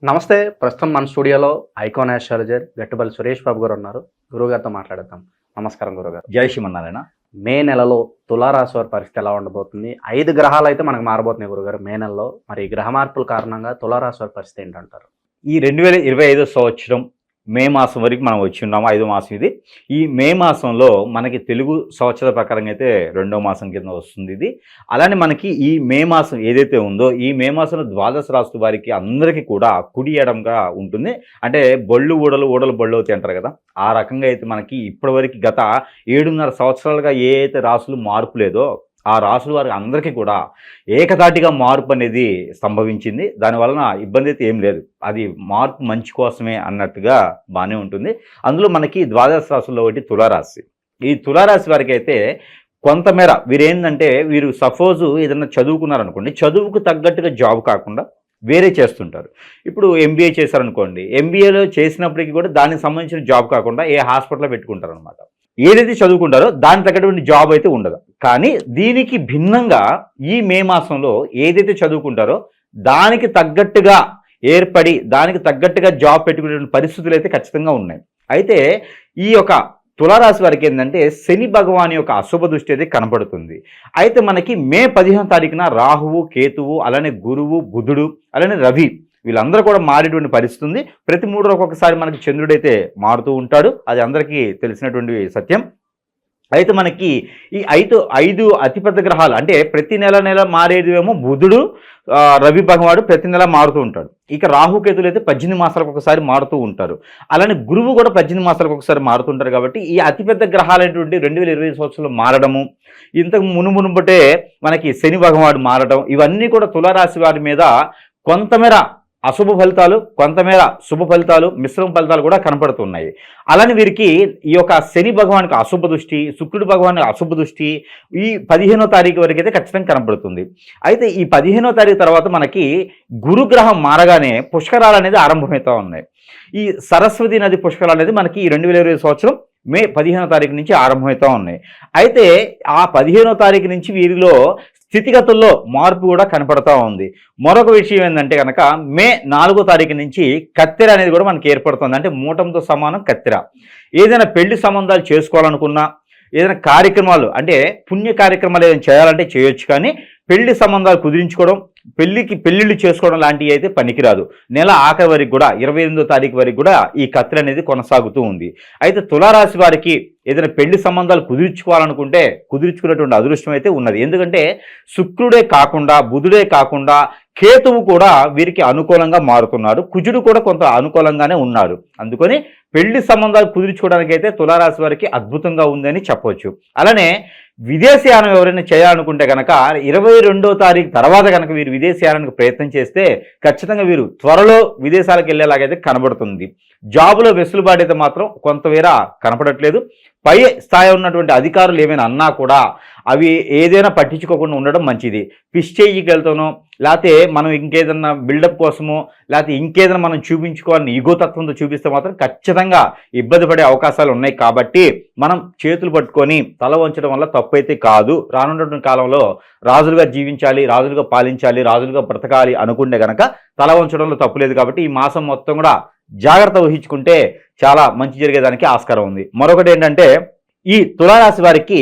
నమస్తే. ప్రస్తుతం మన స్టూడియోలో ఐకాన్ ఆస్ట్రాలజర్ గట్టుపల్లి సురేష్ బాబు గారు ఉన్నారు. గురువుగారితో మాట్లాడదాం. నమస్కారం గురుగారు. జై శ్రీమన్నారాయణ. మే నెలలో తులారాశి వారి పరిస్థితి ఎలా ఉండబోతుంది? 5 గ్రహాలు అయితే మనకు మారబోతున్నాయి గురుగారు మే నెలలో. మరి ఈ గ్రహ మార్పుల కారణంగా తులారాశి వారి పరిస్థితి ఏంటంటారు? ఈ 2025 సంవత్సరం మే మాసం వరకు మనం వచ్చి ఉన్నాము. 5వ మాసం ఇది. ఈ మే మాసంలో మనకి తెలుగు సంవత్సరాల ప్రకారంగా అయితే 2వ మాసం కింద వస్తుంది ఇది. అలానే మనకి ఈ మే మాసం ఏదైతే ఉందో ఈ మే మాసంలో ద్వాదశ రాశుల వారికి అందరికీ కూడా కుడి ఎడంగా ఉంటుంది. అంటే బళ్ళు ఊడలు ఊడలు బళ్ళు అవుతాయి అంటారు కదా, ఆ రకంగా అయితే మనకి ఇప్పటివరకు గత 7.5 సంవత్సరాలుగా ఏ అయితే రాసులు మార్పు లేదో ఆ రాసుల వారికి అందరికీ కూడా ఏకధాటిగా మార్పు అనేది సంభవించింది. దానివలన ఇబ్బంది అయితే ఏం లేదు. అది మార్పు మంచి కోసమే అన్నట్టుగా బాగానే ఉంటుంది. అందులో మనకి ద్వాదశ రాశుల్లో ఒకటి తులారాశి. ఈ తులారాశి వారికి అయితే కొంతమేర వీరు సపోజు ఏదైనా చదువుకున్నారనుకోండి, చదువుకు తగ్గట్టుగా జాబ్ కాకుండా వేరే చేస్తుంటారు. ఇప్పుడు ఎంబీఏ చేశారనుకోండి, ఎంబీఏలో చేసినప్పటికీ కూడా దానికి సంబంధించిన జాబ్ కాకుండా ఏ హాస్పిటల్లో పెట్టుకుంటారు అనమాట. ఏదైతే చదువుకుంటారో దానికి తగ్గటువంటి జాబ్ అయితే ఉండదు. కానీ దీనికి భిన్నంగా ఈ మే మాసంలో ఏదైతే చదువుకుంటారో దానికి తగ్గట్టుగా ఏర్పడి దానికి తగ్గట్టుగా జాబ్ పెట్టుకునే పరిస్థితులు అయితే ఖచ్చితంగా ఉన్నాయి. అయితే ఈ యొక్క తులారాశి వారికి ఏంటంటే శని భగవాన్ యొక్క అశుభ దృష్టి అయితే కనపడుతుంది. అయితే మనకి మే 15వ తారీఖున రాహువు, కేతువు, అలానే గురువు, బుధుడు, అలానే రవి వీళ్ళందరూ కూడా మారేటువంటి పరిస్థితి ఉంది. ప్రతి 3 రోజులకు ఒకసారి మనకి చంద్రుడైతే మారుతూ ఉంటాడు. అది అందరికీ తెలిసినటువంటి సత్యం. అయితే మనకి ఈ 5 అతిపెద్ద గ్రహాలు అంటే ప్రతి నెల మారేదేమో బుధుడు, రవి భగవానుడు ప్రతి నెల మారుతూ ఉంటాడు. ఇక రాహుకేతులు అయితే 18 మాసాలకు ఒకసారి మారుతూ ఉంటారు. అలానే గురువు కూడా 18 మాసాలకు ఒకసారి మారుతుంటారు. కాబట్టి ఈ అతిపెద్ద గ్రహాలైనటువంటి 2020 సంవత్సరంలో మారడము, ఇంతకు మునుబటే మనకి శని భగవానుడు మారడం, ఇవన్నీ కూడా తులారాశి వారి మీద కొంతమేర అశుభ ఫలితాలు, కొంతమేర శుభ ఫలితాలు, మిశ్రమ ఫలితాలు కూడా కనపడుతున్నాయి. అలానే వీరికి ఈ యొక్క శని భగవానికి అశుభ దృష్టి, శుక్రుడు భగవానికి అశుభ దృష్టి ఈ 15వ తారీఖు వరకు అయితే ఖచ్చితంగా కనపడుతుంది. అయితే ఈ 15వ తారీఖు తర్వాత మనకి గురుగ్రహం మారగానే పుష్కరాలు అనేది ఆరంభమవుతూ ఉన్నాయి. ఈ సరస్వతి నది పుష్కరాలు అనేది మనకి ఈ 2020 సంవత్సరం మే 15వ తారీఖు నుంచి ఆరంభమవుతూ ఉన్నాయి. అయితే ఆ 15వ తారీఖు నుంచి వీరిలో స్థితిగతుల్లో మార్పు కూడా కనపడతా ఉంది. మరొక విషయం ఏంటంటే కనుక మే 4వ తారీఖు నుంచి కత్తెర అనేది కూడా మనకి ఏర్పడుతుంది. అంటే మూటంతో సమానం కత్తెర. ఏదైనా పెళ్లి సంబంధాలు చేసుకోవాలనుకున్నా, ఏదైనా కార్యక్రమాలు అంటే పుణ్య కార్యక్రమాలు ఏదైనా చేయాలంటే చేయొచ్చు. కానీ పెళ్లి సంబంధాలు కుదిరించుకోవడం, పెళ్లిళ్ళు చేసుకోవడం లాంటివి అయితే పనికిరాదు. నెల ఆఖరి వరకు కూడా 28వ తారీఖు వరకు కూడా ఈ కత్తెర అనేది కొనసాగుతూ ఉంది. అయితే తులారాశి వారికి ఏదైనా పెళ్లి సంబంధాలు కుదుర్చుకోవాలనుకుంటే కుదుర్చుకునేటువంటి అదృష్టం అయితే ఉన్నది. ఎందుకంటే శుక్రుడే కాకుండా, బుధుడే కాకుండా కేతువు కూడా వీరికి అనుకూలంగా మారుతున్నాడు. కుజుడు కూడా కొంత అనుకూలంగానే ఉన్నాడు. అందుకని పెళ్లి సంబంధాలు కుదుర్చుకోవడానికి అయితే తులారాశి వారికి అద్భుతంగా ఉందని చెప్పవచ్చు. అలానే విదేశీయానం ఎవరైనా చేయాలనుకుంటే కనుక 22వ తారీఖు తర్వాత కనుక వీరు విదేశీయానానికి ప్రయత్నం చేస్తే ఖచ్చితంగా వీరు త్వరలో విదేశాలకు వెళ్ళేలాగైతే కనబడుతుంది. జాబులో వెసులుబాటు అయితే మాత్రం కొంతవేర కనపడట్లేదు. పై స్థాయి ఉన్నటువంటి అధికారులు ఏమైనా అన్నా కూడా అవి ఏదైనా పట్టించుకోకుండా ఉండడం మంచిది. పిస్టేజ్కి వెళ్తానో, లేకపోతే మనం ఇంకేదన్నా బిల్డప్ కోసమో, లేకపోతే ఇంకేదైనా మనం చూపించుకోవాలని ఈగోతత్వంతో చూపిస్తే మాత్రం ఖచ్చితంగా ఇబ్బంది పడే అవకాశాలు ఉన్నాయి. కాబట్టి మనం చేతులు పట్టుకొని తల వంచడం వల్ల తప్పు అయితే కాదు. రానున్నటువంటి కాలంలో రాజులుగా జీవించాలి, రాజులుగా పాలించాలి, రాజులుగా బ్రతకాలి అనుకుంటే కనుక తల వంచడంలో తప్పులేదు. కాబట్టి ఈ మాసం మొత్తం కూడా జాగ్రత్త వహించుకుంటే చాలా మంచి జరిగేదానికి ఆస్కారం ఉంది. మరొకటి ఏంటంటే ఈ తులారాశి వారికి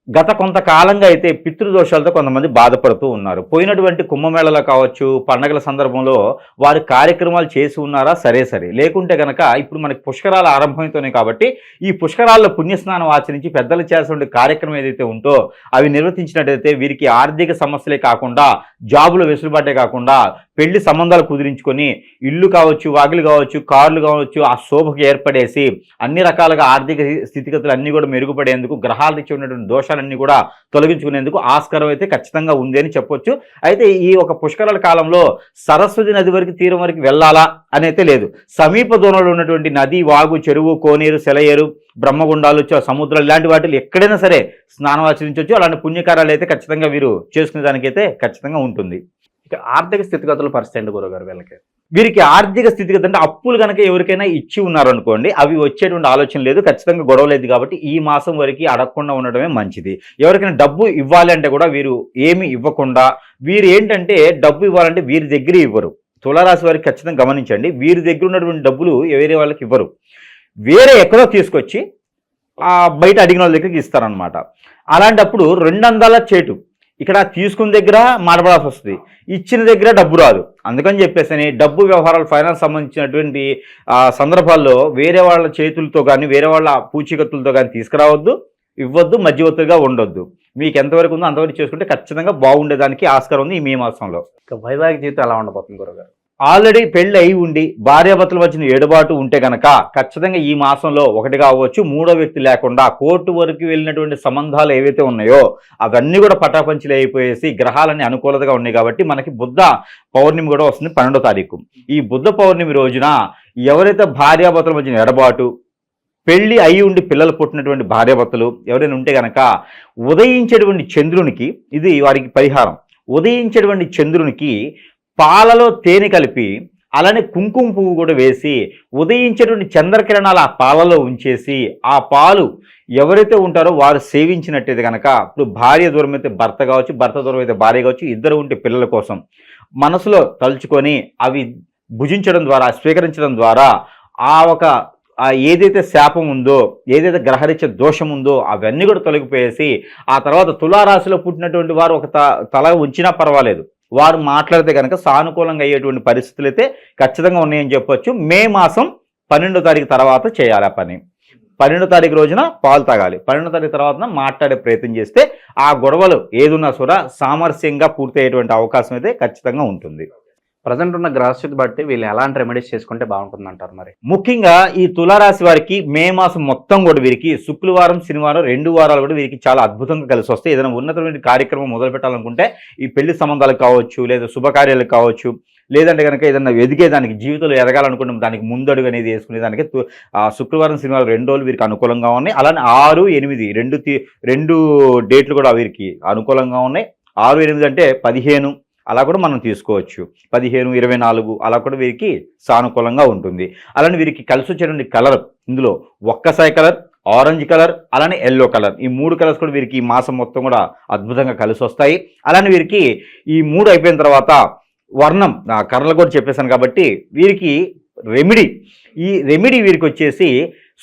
గత కొంతకాలంగా అయితే పితృదోషాలతో కొంతమంది బాధపడుతూ ఉన్నారు. పోయినటువంటి కుంభమేళలో కావచ్చు, పండగల సందర్భంలో వారి కార్యక్రమాలు చేసి ఉన్నారా సరే, లేకుంటే కనుక ఇప్పుడు మనకి పుష్కరాలు ఆరంభమవుతున్నాయి. కాబట్టి ఈ పుష్కరాల్లో పుణ్యస్నానం ఆచరించి పెద్దలు చేసినటువంటి కార్యక్రమం ఏదైతే ఉంటో అవి నిర్వర్తించినట్టయితే వీరికి ఆర్థిక సమస్యలే కాకుండా, జాబులో వెసులుబాటే కాకుండా, పెళ్లి సంబంధాలు కుదిరించుకొని ఇల్లు కావచ్చు, వాకిలు కావచ్చు, కార్లు కావచ్చు ఆ శోభకు ఏర్పడేసి అన్ని రకాలుగా ఆర్థిక స్థితిగతులు అన్నీ కూడా మెరుగుపడేందుకు, గ్రహాలు ఇచ్చి ఉన్నటువంటి దోషాలన్నీ కూడా తొలగించుకునేందుకు ఆస్కారం అయితే ఖచ్చితంగా ఉంది అని చెప్పొచ్చు. అయితే ఈ ఒక పుష్కరాల కాలంలో సరస్వతి నది వరకు, తీరం వరకు వెళ్ళాలా అని అయితే లేదు. సమీప దూరంలో ఉన్నటువంటి నది, వాగు, చెరువు, కోనేరు, సెలయేరు, బ్రహ్మగుండాలు, సముద్రాలు ఇలాంటి వాటిలో ఎక్కడైనా సరే స్నానం ఆచరించవచ్చు. అలాంటి పుణ్యకార్యాలు అయితే ఖచ్చితంగా వీరు చేసుకునే దానికైతే ఖచ్చితంగా ఉంటుంది. ఇక ఆర్థిక స్థితిగతుల పరిస్థితి ఏంటి గురుగారు వీరికి ఆర్థిక స్థితిగతి అంటే అప్పులు కనుక ఎవరికైనా ఇచ్చి ఉన్నారనుకోండి, అవి వచ్చేటువంటి ఆలోచన లేదు, ఖచ్చితంగా గొడవ లేదు. కాబట్టి ఈ మాసం వరకు అడగకుండా ఉండడమే మంచిది. ఎవరికైనా డబ్బు ఇవ్వాలి అంటే కూడా వీరు ఏమి ఇవ్వకుండా, వీరు ఏంటంటే డబ్బు ఇవ్వాలంటే వీరి దగ్గర ఇవ్వరు. తులారాశి వారికి ఖచ్చితంగా గమనించండి, వీరి దగ్గర ఉన్నటువంటి డబ్బులు వేరే వాళ్ళకి ఇవ్వరు, వేరే ఎక్కడో తీసుకొచ్చి బయట అడిగిన వాళ్ళ దగ్గరికి ఇస్తారనమాట. అలాంటప్పుడు రెండందాల చేటు, ఇక్కడ తీసుకున్న దగ్గర మాట్లాడాల్సి వస్తుంది, ఇచ్చిన దగ్గర డబ్బు రాదు. అందుకని చెప్పేసి డబ్బు వ్యవహారాలు, ఫైనాన్స్ సంబంధించినటువంటి సందర్భాల్లో వేరే వాళ్ళ చేతులతో కానీ వేరే వాళ్ళ పూచీకత్తులతో కానీ తీసుకురావద్దు, ఇవ్వద్దు, మధ్యవర్తిగా ఉండొద్దు. మీకు ఎంతవరకు ఉందో అంతవరకు చేసుకుంటే ఖచ్చితంగా బాగుండేదానికి ఆస్కారం ఉంది ఈ మే మాసంలో. ఇక వైవాహిక జీవితం ఎలా ఉండబోతుంది గురుగారు? ఆల్రెడీ పెళ్లి అయి ఉండి భార్యాభర్తలు వచ్చిన ఏడుబాటు ఉంటే కనుక ఖచ్చితంగా ఈ మాసంలో ఒకటిగా అవ్వచ్చు, మూడో వ్యక్తి లేకుండా కోర్టు వరకు వెళ్ళినటువంటి సంబంధాలు ఏవైతే ఉన్నాయో అవన్నీ కూడా పటాపంచలు అయిపోయేసి గ్రహాలన్నీ అనుకూలతగా ఉన్నాయి కాబట్టి మనకి బుద్ధ పౌర్ణమి కూడా వస్తుంది 12వ తారీఖు. ఈ బుద్ధ పౌర్ణమి రోజున ఎవరైతే భార్యాభర్తలు వచ్చిన ఎడబాటు, పెళ్లి అయి ఉండి పిల్లలు పుట్టినటువంటి భార్యాభర్తలు ఎవరైనా ఉంటే కనుక ఉదయించేటువంటి చంద్రునికి ఇది వారికి పరిహారం. ఉదయించేటువంటి చంద్రునికి పాలలో తేనె కలిపి అలానే కుంకుమ పువ్వు కూడా వేసి ఉదయించేటువంటి చంద్రకిరణాలు ఆ పాలలో ఉంచేసి ఆ పాలు ఎవరైతే ఉంటారో వారు సేవించినట్టయితే కనుక, ఇప్పుడు భార్య దూరం అయితే భర్త కావచ్చు, భర్త దూరం అయితే భార్య కావచ్చు, ఇద్దరు ఉంటే పిల్లల కోసం మనసులో తలుచుకొని అవి భుజించడం ద్వారా, స్వీకరించడం ద్వారా ఏదైతే శాపం ఉందో, ఏదైతే గ్రహరీత్య దోషం ఉందో అవన్నీ కూడా తొలగిపోయేసి ఆ తర్వాత తులారాశిలో పుట్టినటువంటి వారు ఒక తల ఉంచినా పర్వాలేదు, వారు మాట్లాడితే కనుక సానుకూలంగా అయ్యేటువంటి పరిస్థితులు అయితే ఖచ్చితంగా ఉన్నాయని చెప్పొచ్చు. మే మాసం 12వ తారీఖు తర్వాత చేయాలి ఆ పని. 12వ తారీఖు రోజున పాలు తాగాలి, 12వ తారీఖు తర్వాత మాట్లాడే ప్రయత్నం చేస్తే ఆ గొడవలు ఏదున్నా కూడా సామరస్యంగా పూర్తయ్యేటువంటి అవకాశం అయితే ఖచ్చితంగా ఉంటుంది. ప్రజెంట్ ఉన్న గ్రహస్థితి బట్టి వీళ్ళు ఎలాంటి రెమెడీస్ చేసుకుంటే బాగుంటుంది అంటారు? మరి ముఖ్యంగా ఈ తులారాశి వారికి మే మాసం మొత్తం కూడా వీరికి శుక్రవారం, శనివారం 2 వారాలు కూడా వీరికి చాలా అద్భుతంగా కలిసి వస్తాయి. ఏదైనా ఉన్నతమైన కార్యక్రమం మొదలు పెట్టాలనుకుంటే ఈ పెళ్లి సంబంధాలకు కావచ్చు, లేదా శుభకార్యాలకు కావచ్చు, లేదంటే కనుక ఏదైనా ఎదిగేదానికి, జీవితంలో ఎదగాలనుకుంటే దానికి ముందడుగు అనేది వేసుకునేదానికి శుక్రవారం, శనివారం 2 రోజులు వీరికి అనుకూలంగా ఉన్నాయి. అలానే 6, 8 రెండు డేట్లు కూడా వీరికి అనుకూలంగా ఉన్నాయి. 6, 8 అంటే 15 అలా కూడా మనం తీసుకోవచ్చు, 15, 24 అలా కూడా వీరికి సానుకూలంగా ఉంటుంది. అలానే వీరికి కలిసి వచ్చేటువంటి కలర్, ఇందులో ఒక్కసారి కలర్, ఆరెంజ్ కలర్, అలానే ఎల్లో కలర్, ఈ 3 కలర్స్ కూడా వీరికి ఈ మాసం మొత్తం కూడా అద్భుతంగా కలిసి వస్తాయి. అలానే వీరికి ఈ 3 అయిపోయిన తర్వాత వర్ణం కలర్లు కూడా చెప్పేశాను కాబట్టి వీరికి ఈ రెమెడీ వీరికి వచ్చేసి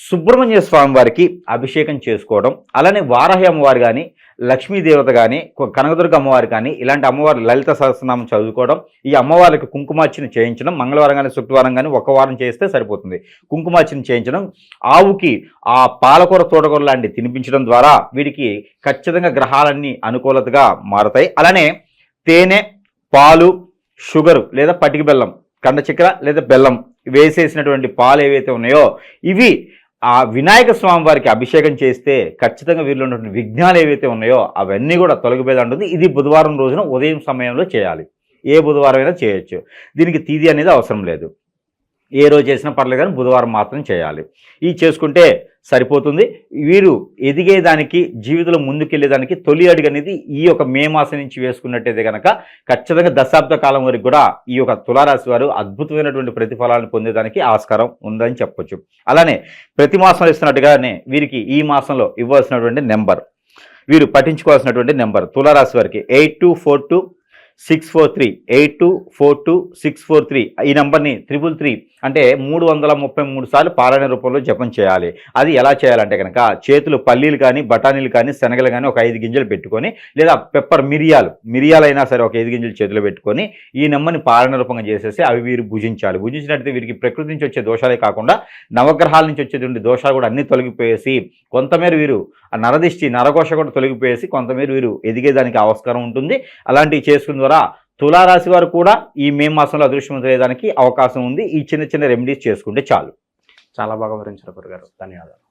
సుబ్రహ్మణ్య స్వామి వారికి అభిషేకం చేసుకోవడం, అలానే వారాహి అమ్మవారు కానీ, లక్ష్మీదేవత కానీ, కనకదుర్గ అమ్మవారు కానీ, ఇలాంటి అమ్మవారు లలిత సహస్రనామం చదువుకోవడం, ఈ అమ్మవారికి కుంకుమార్చన చేయించడం, మంగళవారం కానీ శుక్రవారం కానీ 1 వారం చేస్తే సరిపోతుంది. కుంకుమార్చన చేయించడం, ఆవుకి ఆ పాలకూర, తోటకూర లాంటివి తినిపించడం ద్వారా వీరికి ఖచ్చితంగా గ్రహాలన్నీ అనుకూలతగా మారతాయి. అలానే తేనె, పాలు, షుగరు లేదా పటిక బెల్లం, కండ చక్కెర లేదా బెల్లం వేసేసినటువంటి పాలు ఏవైతే ఉన్నాయో ఇవి ఆ వినాయక స్వామి వారికి అభిషేకం చేస్తే ఖచ్చితంగా వీరిలో ఉన్నటువంటి విఘ్నాలు ఏవైతే ఉన్నాయో అవన్నీ కూడా తొలగిపోయేది ఉంటుంది. ఇది బుధవారం రోజున ఉదయం సమయంలో చేయాలి. ఏ బుధవారం అయినా చేయొచ్చు, దీనికి తేదీ అనేది అవసరం లేదు, ఏ రోజు చేసినా పర్లేదు, కానీ బుధవారం మాత్రం చేయాలి. ఇది చేసుకుంటే సరిపోతుంది. వీరు ఎదిగేదానికి, జీవితంలో ముందుకెళ్ళేదానికి తొలి అడుగు అనేది ఈ యొక్క మే మాసం నుంచి వేసుకున్నట్టయితే కనుక ఖచ్చితంగా దశాబ్ద కాలం వరకు కూడా ఈ యొక్క తులారాశి వారు అద్భుతమైనటువంటి ప్రతిఫలాలను పొందేదానికి ఆస్కారం ఉందని చెప్పొచ్చు. అలానే ప్రతి మాసంలో ఇస్తున్నట్టుగానే వీరికి ఈ మాసంలో ఇవ్వాల్సినటువంటి నెంబర్, వీరు పఠించుకోవాల్సినటువంటి నెంబర్ తులారాశి వారికి 8242-643, 8242-643. ఈ నెంబర్ని 333 అంటే 333 సార్లు పారాయణ రూపంలో జపం చేయాలి. అది ఎలా చేయాలంటే కనుక చేతులు పల్లీలు కానీ, బఠానీలు కానీ, శనగలు కానీ ఒక 5 గింజలు పెట్టుకొని, లేదా పెప్పర్ మిరియాలైనా సరే ఒక 5 గింజలు చేతిలో పెట్టుకొని ఈ నెంబర్ని పారాయణ రూపంగా చేసేసి అవి వీరు భుజించాలి. భుజించినట్లయితే వీరికి ప్రకృతి నుంచి వచ్చే దోషాలే కాకుండా నవగ్రహాల నుంచి వచ్చేటువంటి దోషాలు కూడా అన్నీ తొలగిపోయేసి కొంతమేర వీరు ఆ నరదిష్టి, నరఘోష కూడా తొలగిపోయేసి కొంతమేర వీరు ఎదిగేదానికి ఆస్కారం ఉంటుంది. అలాంటివి చేసుకున్న ద్వారా తులారాశి వారు కూడా ఈ మే మాసంలో అదృష్టవంతులయ్యేదానికి అవకాశం ఉంది. ఈ చిన్న చిన్న రెమెడీస్ చేసుకుంటే చాలు. చాలా బాగా వివరించారు గురుగారు, ధన్యవాదాలు.